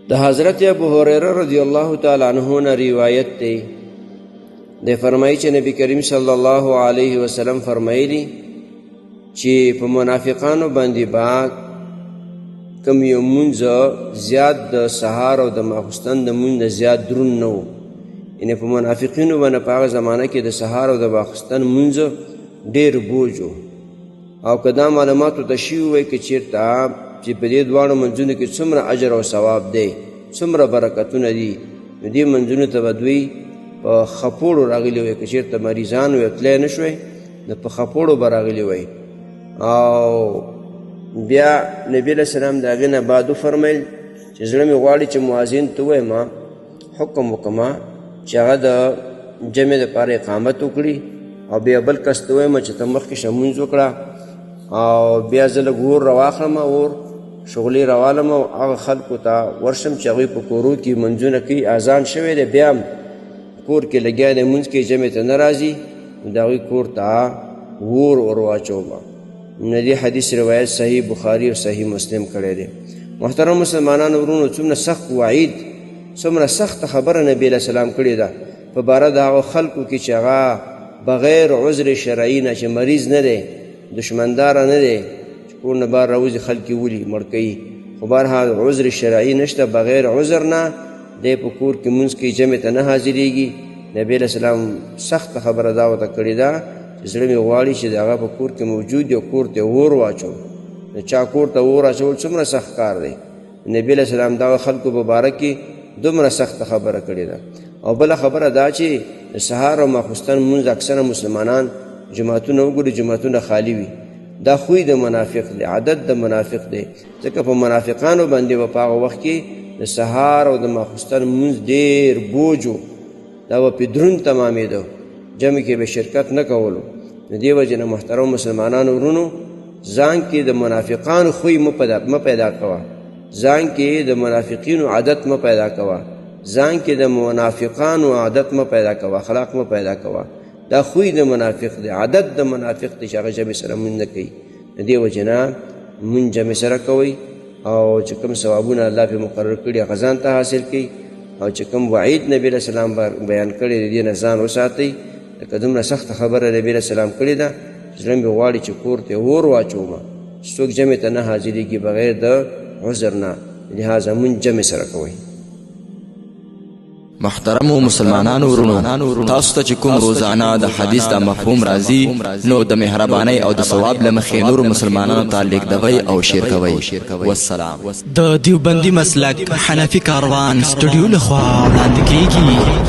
د حضرت ابو هریره رضی الله تعالی عنه نه روایت دی. د فرمایي چې نبی کریم صلی الله علیه وسلم فرمایلی چې په منافقانو باندې با کم یو مونځ زیات د سهار او د ماخوستن د مونځ زیات درون نه و. یعنې په منافقینو باندې په هغه زمانه کې د سهار او د ماخوستن مونځ ډېر بوج و. او که دا معلوماتو ته شوي وی که چېرته چې په دې دواړو منځونو کې څومره اجر او ثواب دی، څومره برکتونه دي، نو دې منځونو ته به دوی په خپوړو راغلي وی. که چېرته مریضان وی تلی نه شوی نو په خپوړو به راغلي وی. او بیا نبی علیه السلام د هغې نه بعد وفرمیل چې زړه مې غواړي چې مؤذن ته ووایم حکم وکړم چې هغه د جمع دپاره اقامت وکړي او بیا بل کس ته ووایم چې ته مخکې شه مونځ وکړه او بیا زه لږ اور راواخلم اور شغلې راوالم او هغه خلکو ته ورشم چې هغوی په کورو کې منځونه کوي، اذان شوی دی بیا هم کور کې لګیا دی مونځ کې جمع ته نه راځي، نو د هغوی کور ته اور واچوم. نو دې حدیث روایت صحیح بخاری او صحیح مسلم کړی دی. محترم مسلمانانو ورونو، څومره سخت وعید، څومره سخته خبره نبی علیه السلام کړې ده په باره د هغو خلکو کې چې هغه بغیر عذر شرعي نه، چې مریض نه دی، دشمنداره نه دی، چې کور نه بار راوځي خلک یې ولي مړ کوي، خو بهرحال عذر شرعي نشته، بغیر عذر نه دی په کور کې مونځ کوي، جمع ته نه حاضرېږي. نبی علیه السلام سخته خبره دا ورته کړې ده چې زړه مې غواړي چې د هغه په کور کې موجود یو کور ته اور واچوم. د چا کور ته اور اچول څومره سخت کار دی. نبی علیه السلام دا خلکو په باره کې دومره سخته خبره کړې ده. او بله خبره دا چې د سهار او ماخوستن مونځ اکثره مسلمانان جماعتونه وګوري جماعتونه خالی وي. دا خوی د منافق دی، عادت د منافق دی، ځکه په منافقانو باندې به په هغه وخت کې د سهار او د ماخوستن مونځ ډېر بوج و، دا به پې دروند تمامېده، جمع کې به شرکت نه کولو. د دې وجې نه محترم مسلمانانو ورونو، ځان کې د منافقانو خوی مه پیدا کوه، ځان کې د منافقینو عادت مه پیدا کوه، ځان کې د منافقانو عادت مه پیدا کوه، اخلاق مه پیدا کوه. دا خوی د منافق دی، عادت د منافق دی چې هغه جمع سره مونځ نه کوي. د دې وجې نه مونځ جمع سره کوئ او چې کوم ثوابونه الله پې مقرر کړي هغه ځان ته حاصل کړي، او چې کوم وعید نبی علیه السلام بیان کړی د دې نه ځان وساتئ. لکه دومره سخته خبره نبی علیه السلام کړې ده، زړه مې غواړي چې کور ته اور واچوم، څوک جمع ته نه حاضرېږي بغیر د عذر نه، لهذا مونځ جمع سره کوئ. محترمو مسلمانانو ورونو، تاسو ته چې کوم روزانه د حدیث د مفهوم راځي نو د مهربانۍ او د ثواب له مخې نورو مسلمانانو ته لیږدوئ او شیر کوئ. والسلام. د دیوبندي مسلک حنفي کاروان سټوډیو لخوا وړاندې کیږي.